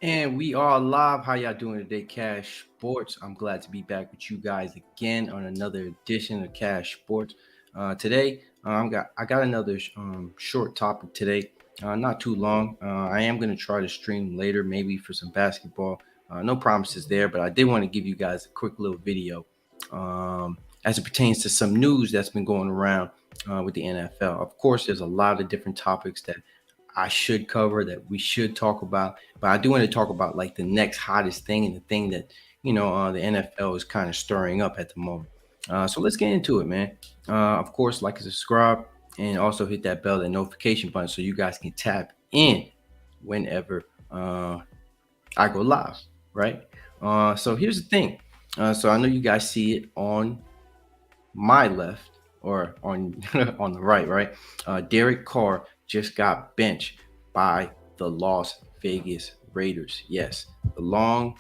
And we are live. How y'all doing today, Cash Sports? I'm glad to be back with you guys again on another edition of Cash Sports. Today, I got another short topic today. Not too long. I am going to try to stream later, maybe for some basketball. No promises there, but I did want to give you guys a quick little video as it pertains to some news that's been going around with the NFL. Of course, there's a lot of different topics that I should cover that we should talk about. But I do want to talk about like the next hottest thing and the thing that the NFL is kind of stirring up at the moment. So let's get into it, man. Of course, like and subscribe, and also hit that bell, that notification button, so you guys can tap in whenever I go live. Right. So here's the thing. So I know you guys see it on my left or on on the right, right? Derek Carr just got benched by the Las Vegas Raiders. Yes, the long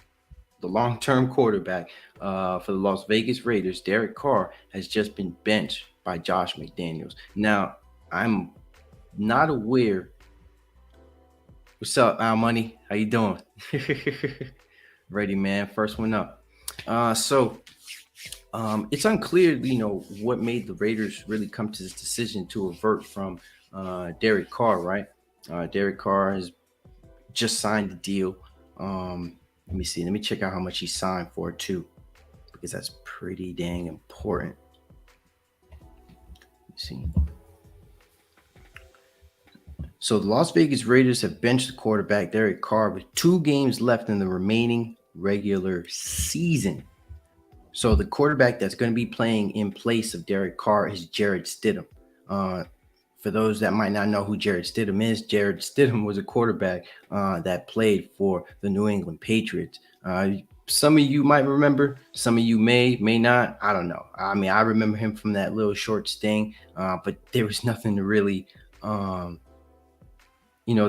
term quarterback for the Las Vegas Raiders, Derek Carr, has just been benched by Josh McDaniels. Now, I'm not aware. What's up, Al Money? How you doing? Ready, man. First one up. It's unclear, what made the Raiders really come to this decision to avert from Derek Carr, right? Derek Carr has just signed the deal. Let me see. Let me check out how much he signed for too, because that's pretty dang important. Let me see. So the Las Vegas Raiders have benched the quarterback Derek Carr with 2 games left in the remaining regular season. So the quarterback that's going to be playing in place of Derek Carr is Jarrett Stidham. For those that might not know who Jarrett Stidham is, Jarrett Stidham was a quarterback that played for the New England Patriots. Some of you might remember, some of you may not. I don't know. I mean, I remember him from that little short sting, but there was nothing to really there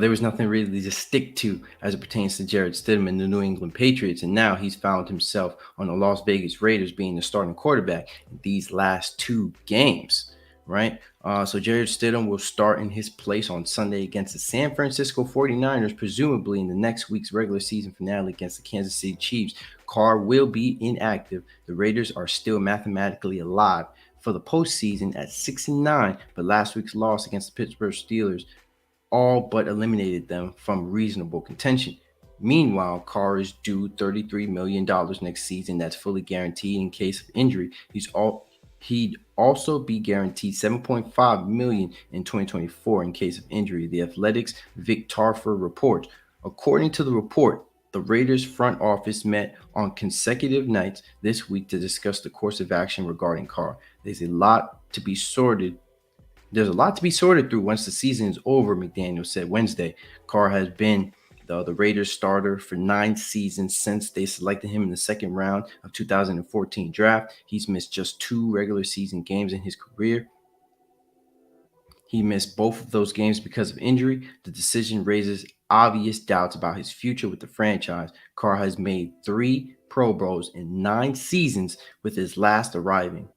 was nothing really to stick to as it pertains to Jarrett Stidham and the New England Patriots. And now he's found himself on the Las Vegas Raiders being the starting quarterback in these last 2 games, right? So Jarrett Stidham will start in his place on Sunday against the San Francisco 49ers, presumably in the next week's regular season finale against the Kansas City Chiefs. Carr will be inactive. The Raiders are still mathematically alive for the postseason at 6-9, but last week's loss against the Pittsburgh Steelers all but eliminated them from reasonable contention. Meanwhile, Carr is due $33 million next season. That's fully guaranteed in case of injury. He'd also be guaranteed $7.5 million in 2024 in case of injury. The Athletics' Vic Tarfer reports. According to the report, the Raiders front office met on consecutive nights this week to discuss the course of action regarding Carr. There's a lot to be sorted through once the season is over, McDaniel said Wednesday. Carr has been the Raiders starter for 9 seasons since they selected him in the second round of 2014 draft. He's missed just 2 regular season games in his career. He missed both of those games because of injury. The decision raises obvious doubts about his future with the franchise. Carr has made 3 Pro Bowls in 9 seasons, with his last arriving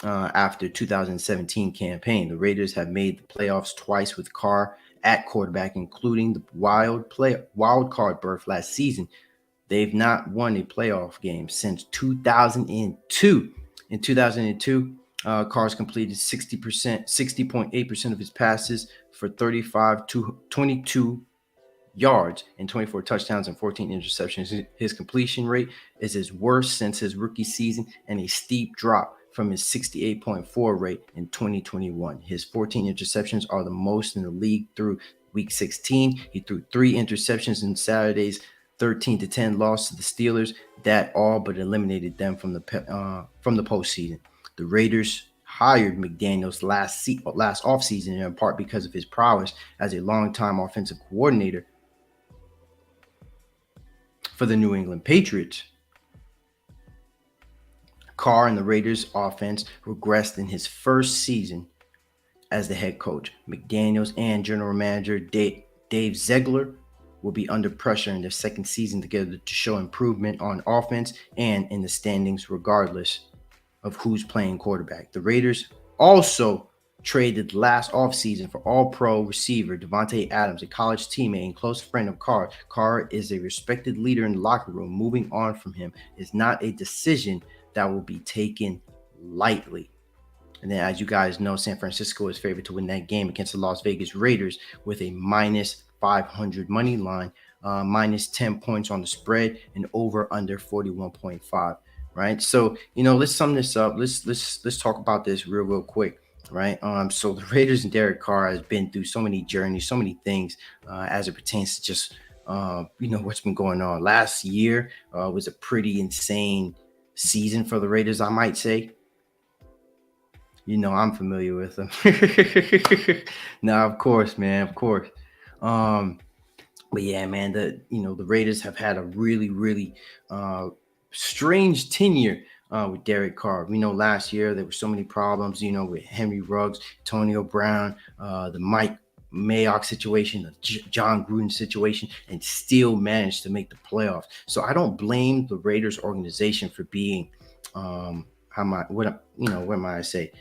after 2017 campaign. The Raiders have made the playoffs twice with Carr at quarterback, including the wild card berth last season. They've not won a playoff game since 2002. In 2002, Carr's completed 60.8% of his passes for 35 to 22 yards and 24 touchdowns and 14 interceptions. His completion rate is his worst since his rookie season, and a steep drop from his 68.4 rate in 2021. His 14 interceptions are the most in the league through week 16. He threw 3 interceptions in Saturday's 13-10 loss to the Steelers. That all but eliminated them from the postseason. The Raiders hired McDaniels last offseason in part because of his prowess as a longtime offensive coordinator for the New England Patriots. Carr and the Raiders' offense regressed in his first season as the head coach. McDaniels and general manager Dave Ziegler will be under pressure in their second season together to show improvement on offense and in the standings regardless of who's playing quarterback. The Raiders also traded last offseason for all-pro receiver Devontae Adams, a college teammate and close friend of Carr. Carr is a respected leader in the locker room. Moving on from him is not a decision that will be taken lightly. And then, as you guys know, San Francisco is favored to win that game against the Las Vegas Raiders with a minus 500 money line, minus 10 points on the spread, and over under 41.5. Right. So, let's sum this up. Let's talk about this real quick. Right. So the Raiders and Derek Carr has been through so many journeys, so many things as it pertains to just what's been going on. Last year was a pretty insane season for the Raiders, I might say. I'm familiar with them. No, of course, man, of course. But yeah, man, the Raiders have had a really, really strange tenure with Derek Carr. We know last year there were so many problems, with Henry Ruggs, Antonio Brown, the Mike Mayock situation, the John Gruden situation, and still managed to make the playoffs. So I don't blame the Raiders organization for being what might I say?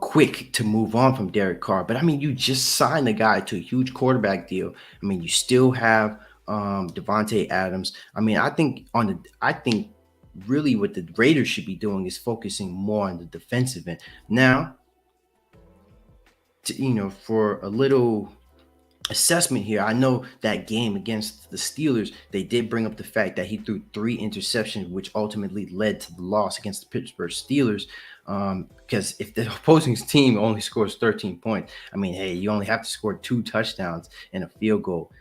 Quick to move on from Derek Carr. But I mean, you just signed the guy to a huge quarterback deal. I mean, you still have Devontae Adams. I mean, I think really what the Raiders should be doing is focusing more on the defensive end. Now, for a little assessment here, I know that game against the Steelers, they did bring up the fact that he threw 3 interceptions, which ultimately led to the loss against the Pittsburgh Steelers. Because if the opposing team only scores 13 points, I mean, hey, you only have to score 2 touchdowns and a field goal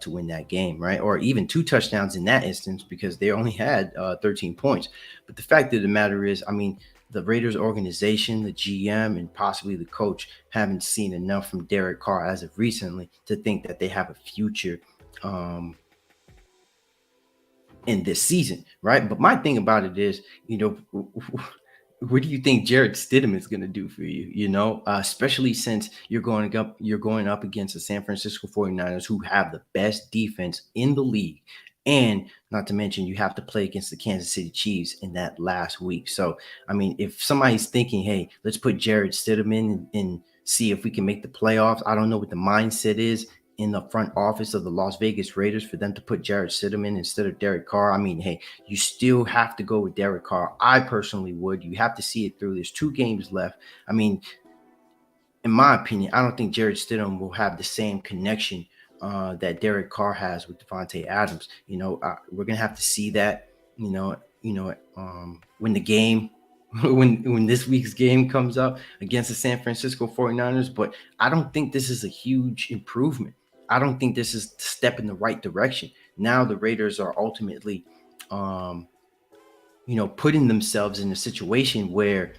to win that game, right? Or even 2 touchdowns in that instance, because they only had 13 points. But the fact of the matter is, I mean, the Raiders organization, the GM, and possibly the coach haven't seen enough from Derek Carr as of recently to think that they have a future in this season, right? But my thing about it is, what do you think Jared Stidham is going to do for you? Especially since you're going up against the San Francisco 49ers, who have the best defense in the league. And not to mention, you have to play against the Kansas City Chiefs in that last week. So, I mean, if somebody's thinking, hey, let's put Jared Stidham in and see if we can make the playoffs, I don't know what the mindset is in the front office of the Las Vegas Raiders for them to put Jared Stidham in instead of Derek Carr. I mean, hey, you still have to go with Derek Carr. I personally would. You have to see it through. There's 2 games left. I mean, in my opinion, I don't think Jared Stidham will have the same connection that Derek Carr has with Devontae Adams. We're gonna have to see that. When the game, when this week's game comes up against the San Francisco 49ers. But I don't think this is a huge improvement. I don't think this is a step in the right direction. Now the Raiders are ultimately, putting themselves in a situation where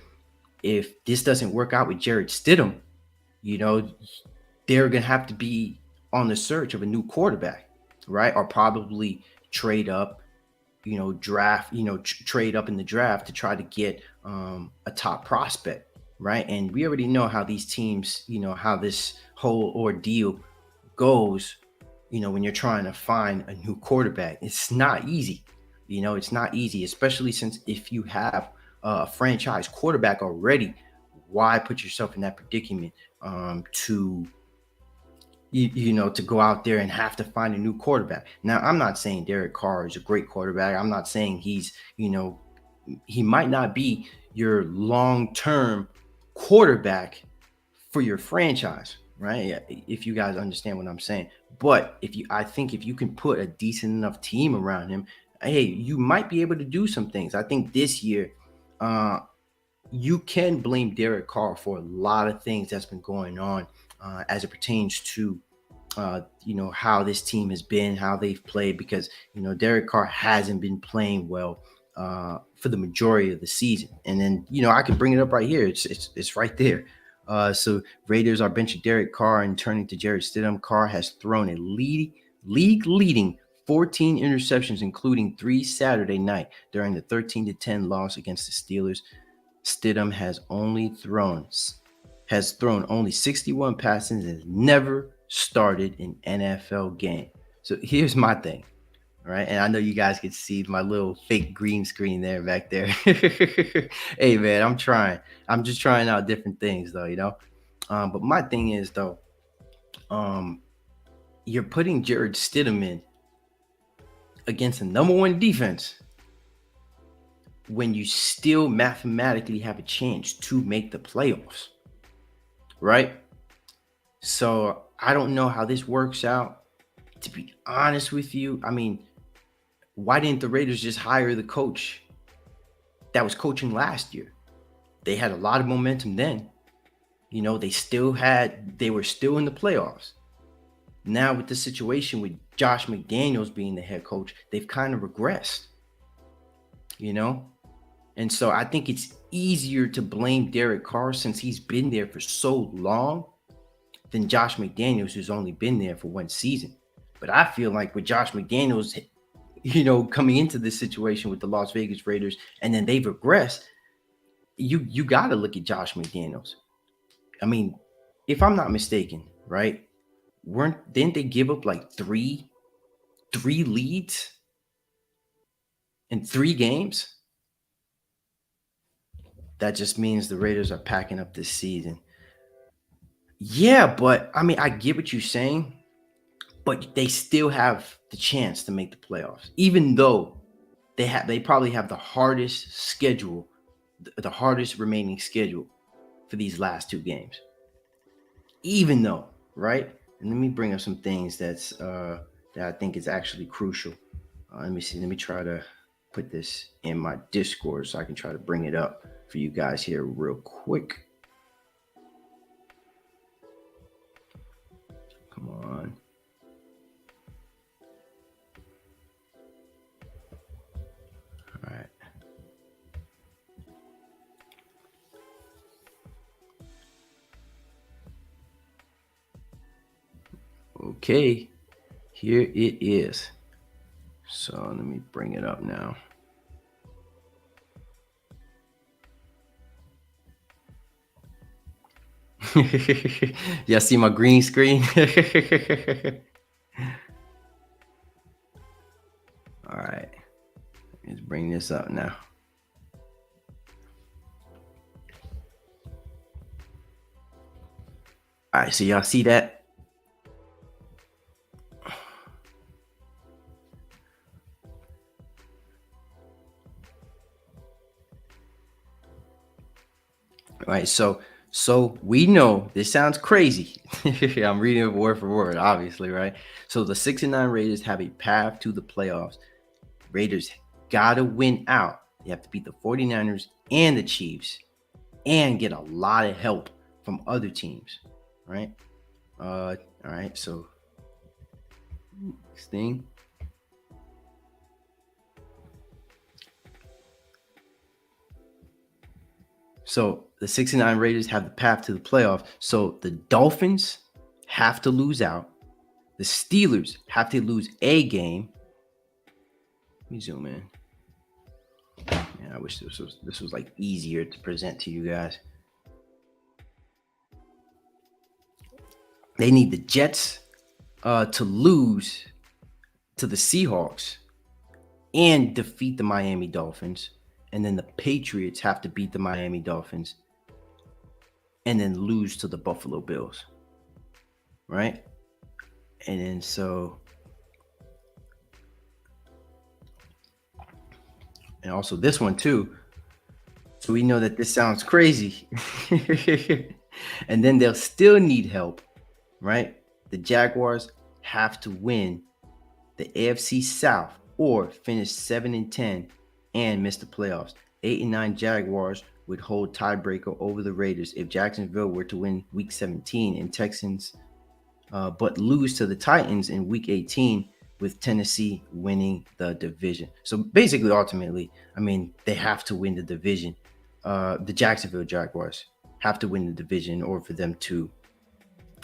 if this doesn't work out with Jared Stidham, they're gonna have to be on the search of a new quarterback, right? Or probably trade up, trade up in the draft to try to get a top prospect, right? And we already know how these teams, how this whole ordeal goes, when you're trying to find a new quarterback. It's not easy. It's not easy, especially since if you have a franchise quarterback already, why put yourself in that predicament to go out there and have to find a new quarterback. Now, I'm not saying Derek Carr is a great quarterback. I'm not saying he's, he might not be your long-term quarterback for your franchise, right? If you guys understand what I'm saying. But I think if you can put a decent enough team around him, hey, you might be able to do some things. I think this year, you can blame Derek Carr for a lot of things that's been going on as it pertains to, how this team has been, how they've played, because, Derek Carr hasn't been playing well for the majority of the season. And then, I can bring it up right here. It's right there. So Raiders are benching Derek Carr and turning to Jared Stidham. Carr has thrown a league-leading 14 interceptions, including 3 Saturday night during the 13-10 loss against the Steelers. Stidham has thrown only 61 passes and has never started an NFL game. So here's my thing, right? And I know you guys can see my little fake green screen there back there. Hey man, I'm trying. I'm just trying out different things though, you know. But my thing is though, um, you're putting Jared Stidham against the number one defense when you still mathematically have a chance to make the playoffs, right? So I don't know how this works out. To be honest with you, I mean, why didn't the Raiders just hire the coach that was coaching last year? They had a lot of momentum then. You know, they were still in the playoffs. Now with the situation with Josh McDaniels being the head coach, they've kind of regressed, you know? And so I think it's easier to blame Derek Carr since he's been there for so long than Josh McDaniels, who's only been there for one season. But I feel like with Josh McDaniels, you know, coming into this situation with the Las Vegas Raiders, and then they've regressed, you got to look at Josh McDaniels. I mean, if I'm not mistaken, right? Didn't they give up like three leads in 3 games? That just means the Raiders are packing up this season. Yeah, but I mean, I get what you're saying, but they still have the chance to make the playoffs, even though they probably have the hardest schedule, the hardest remaining schedule for these last 2 games. Even though, right? And let me bring up some things that I think is actually crucial. Let me see. Let me try to put this in my Discord so I can try to bring it up for you guys here real quick. Come on. All right. Okay. Here it is. So let me bring it up now. Y'all see my green screen? All right. Let's bring this up now. All right, so y'all see that? All right, so we know this sounds crazy. I'm reading it word for word, obviously, right? So the 6-9 Raiders have a path to the playoffs. Raiders gotta win out. They have to beat the 49ers and the Chiefs and get a lot of help from other teams, right? All right, so next thing. So the 6-9 Raiders have the path to the playoff. So the Dolphins have to lose out. The Steelers have to lose a game. Let me zoom in. Man, I wish this was like easier to present to you guys. They need the Jets to lose to the Seahawks and defeat the Miami Dolphins. And then the Patriots have to beat the Miami Dolphins and then lose to the Buffalo Bills. Right? And then so, and also this one too. So we know that this sounds crazy. And then they'll still need help, right? The Jaguars have to win the AFC South or finish 7-10 and miss the playoffs. 8-9 Jaguars would hold tiebreaker over the Raiders if Jacksonville were to win Week 17 and Texans, but lose to the Titans in Week 18, with Tennessee winning the division. So basically, ultimately, I mean, they have to win the division. The Jacksonville Jaguars have to win the division in order for them to,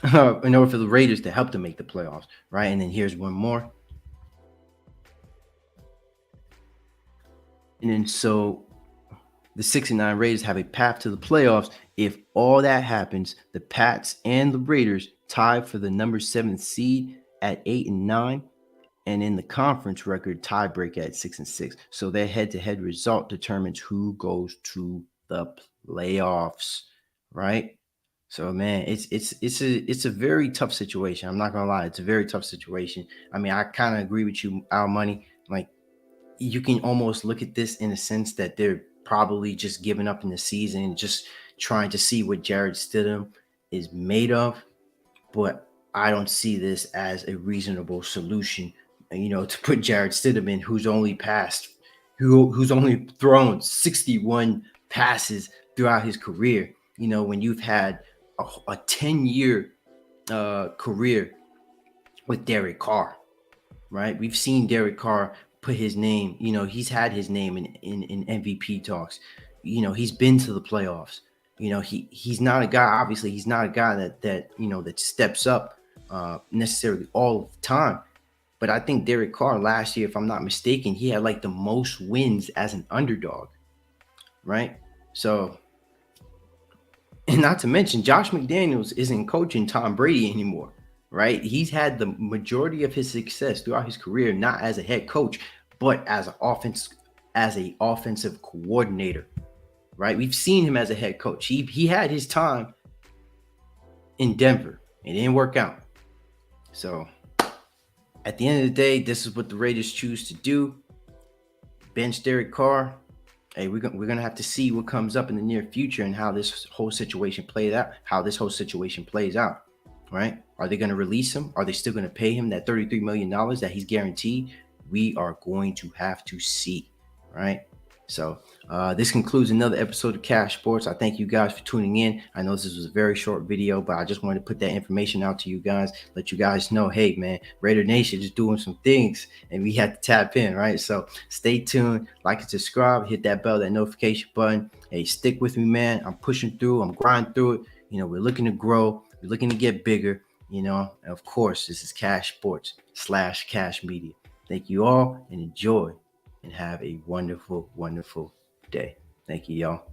in order for the Raiders to help them make the playoffs, right? And then here's one more. And then so the 6-9 Raiders have a path to the playoffs. If all that happens, the Pats and the Raiders tie for the number 7 seed at 8-9. And in the conference record, tiebreak at 6-6. So their head-to-head result determines who goes to the playoffs, right? So man, it's a very tough situation. I'm not gonna lie, it's a very tough situation. I mean, I kind of agree with you, Al Money. Like, you can almost look at this in a sense that they're probably just giving up in the season, just trying to see what Jared Stidham is made of. But I don't see this as a reasonable solution, to put Jared Stidham in, who's only thrown 61 passes throughout his career. When you've had a 10-year career with Derek Carr, right? We've seen Derek Carr put his name, he's had his name in MVP talks. He's been to the playoffs. He's not a guy, obviously, he's not a guy that steps up necessarily all the time. But I think Derek Carr last year, if I'm not mistaken, he had like the most wins as an underdog, right? So, and not to mention, Josh McDaniels isn't coaching Tom Brady anymore, right? He's had the majority of his success throughout his career not as a head coach, but as an offensive coordinator, right? We've seen him as a head coach. He had his time in Denver. It didn't work out. So at the end of the day, this is what the Raiders choose to do. Bench Derek Carr. Hey, we're gonna have to see what comes up in the near future and how this whole situation plays out. Right? Are they gonna release him? Are they still gonna pay him that $33 million that he's guaranteed? We are going to have to see. Right? So this concludes another episode of Cash Sports. I thank you guys for tuning in. I know this was a very short video, but I just wanted to put that information out to you guys, let you guys know, hey man, Raider Nation is doing some things and we had to tap in, right? So stay tuned, like and subscribe, hit that bell, that notification button. Hey, stick with me, man. I'm pushing through, I'm grinding through it. We're looking to grow, we're looking to get bigger, and of course, this is Cash Sports / Cash Media. Thank you all and enjoy and have a wonderful, wonderful day. Thank you, y'all.